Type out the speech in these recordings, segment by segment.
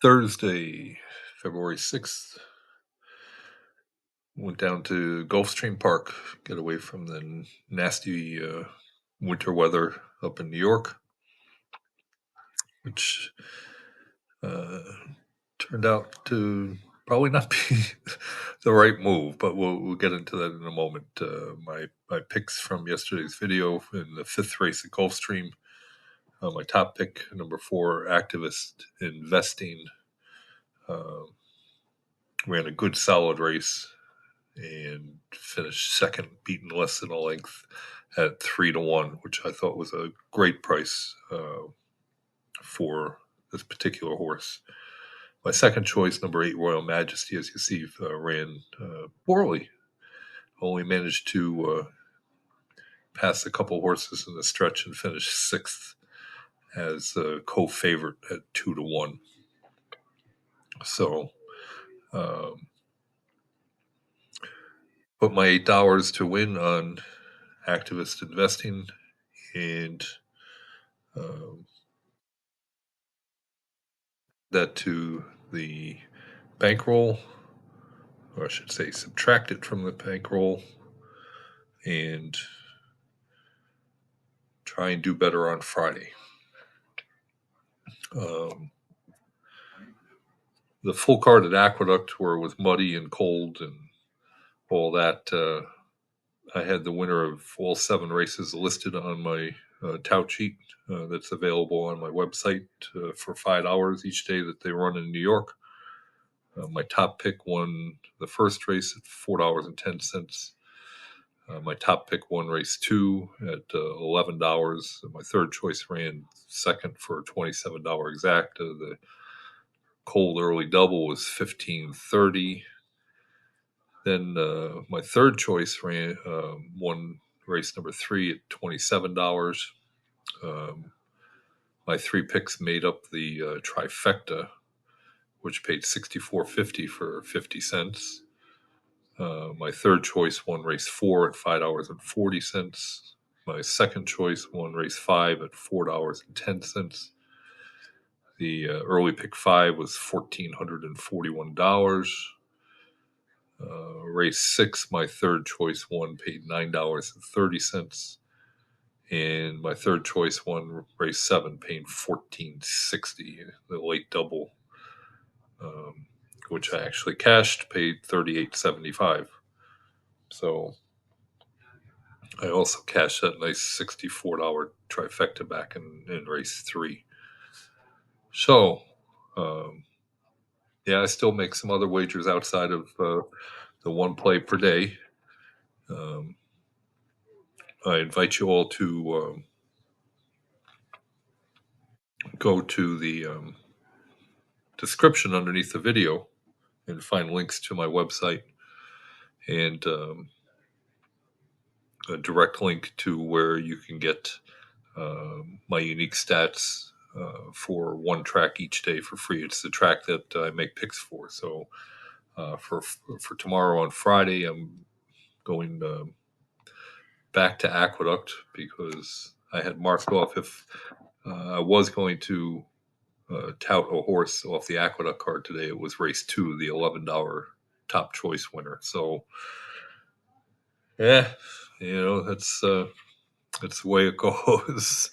Thursday, February 6th, went down to Gulfstream Park, get away from the nasty winter weather up in New York, which uh, turned out to probably not be the right move, but we'll get into that in a moment. My picks from yesterday's video in the fifth race at Gulfstream. My top pick, number 4, Activist Investing, uh, ran a good solid race and finished second, beaten less than a length at 3-1, which I thought was a great price for this particular horse. My second choice, number 8, Royal Majesty, as you see, ran poorly. Only managed to pass a couple horses in the stretch and finish sixth as a co-favorite at 2-1. So, put my $8 to win on Activist Investing, and that to the bankroll, or I should say subtract it from the bankroll, and try and do better on Friday. The full card at Aqueduct, where it was muddy and cold and all that, I had the winner of all 7 races listed on my tout sheet that's available on my website for $5 each day that they run in New York. My top pick won the first race at $4.10. My top pick won race 2 at $11. My third choice ran second for $27 exact. The cold early double was $15.30. Then my third choice ran won race number 3 at $27. My 3 picks made up the trifecta, which paid $64.50 for 50 cents. My third choice won race 4 at $5.40. My second choice won race 5 at $4.10. The early pick 5 was $1,441. Race 6, my third choice won, paid $9.30. And my third choice won race 7, paying $14.60. The late double, which I actually cashed, paid $38.75. So I also cashed that nice $64 trifecta back in race 3. So, yeah, I still make some other wagers outside of the one play per day. I invite you all to go to the description underneath the video and find links to my website and a direct link to where you can get my unique stats for one track each day for free. It's the track that I make picks for. So for tomorrow on Friday, I'm going back to Aqueduct because I had marked off if I was going to tout a horse off the Aqueduct card today. It was race 2, the $11 top choice winner. So yeah, that's the way it goes.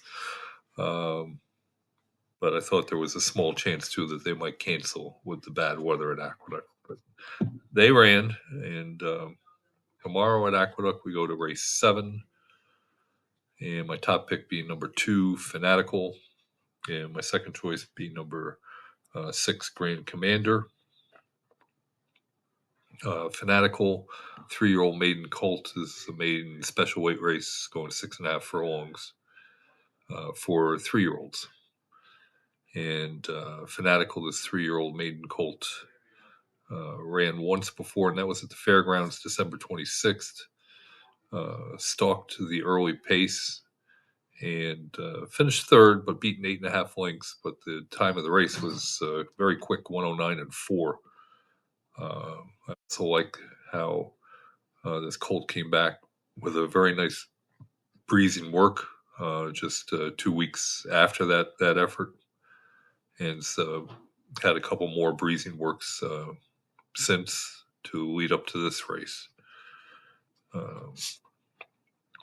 But I thought there was a small chance too that they might cancel with the bad weather at Aqueduct. But they ran, and tomorrow at Aqueduct we go to race 7, and my top pick being number 2, Fanatical, and my second choice being number 6, Grand Commander. Fanatical, 3-year-old maiden colt, is a maiden special weight race going 6.5 furlongs for 3-year-olds. And Fanatical, this 3-year-old maiden colt, ran once before, and that was at the fairgrounds December 26th. Stalked to the early pace and finished third, but beaten 8.5 lengths. But the time of the race was very quick, 109.4. I also like how this colt came back with a very nice breezing work just 2 weeks after that effort. And so had a couple more breezing works since to lead up to this race.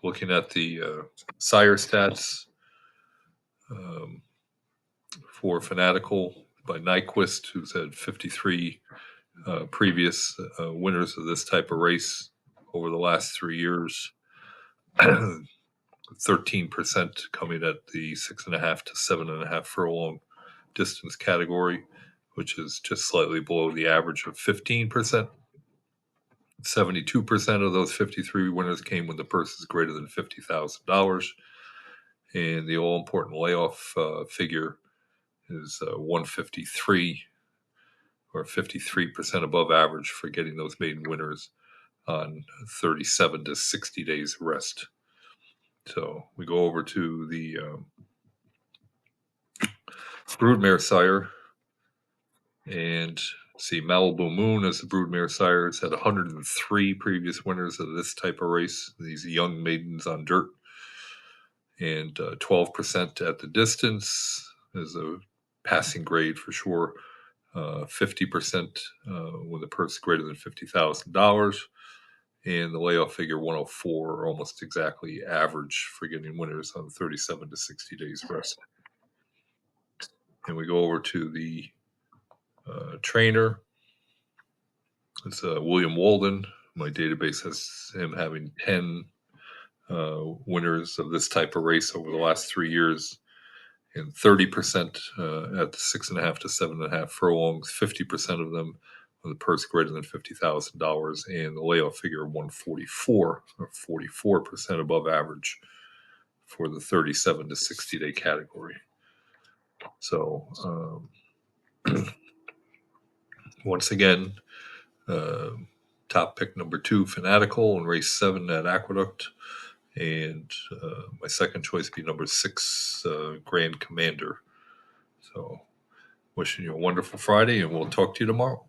Looking at the sire stats for Fanatical by Nyquist, who's had 53 previous winners of this type of race over the last 3 years. 13% coming at the 6.5 to 7.5 furlong distance category, which is just slightly below the average of 15%. 72% of those 53 winners came when the purse is greater than $50,000. And the all important layoff figure is 153, or 53% above average for getting those maiden winners on 37 to 60 days rest. So we go over to the broodmare sire and see Malibu Moon as the broodmare sire. It's had 103 previous winners of this type of race, these young maidens on dirt, and 12% at the distance is a passing grade for sure. 50% with a purse greater than $50,000, and the layoff figure 104, almost exactly average for getting winners on 37 to 60 days rest. And we go over to the trainer. It's William Walden. My database has him having 10 winners of this type of race over the last 3 years, and 30% at the 6.5 to 7.5 furlongs, 50% of them with a purse greater than $50,000, and the layoff figure 144, or 44% above average for the 37 to 60 day category. So once again, top pick number 2, Fanatical, in race 7 at Aqueduct. And my second choice would be number 6, Grand Commander. So wishing you a wonderful Friday, and we'll talk to you tomorrow.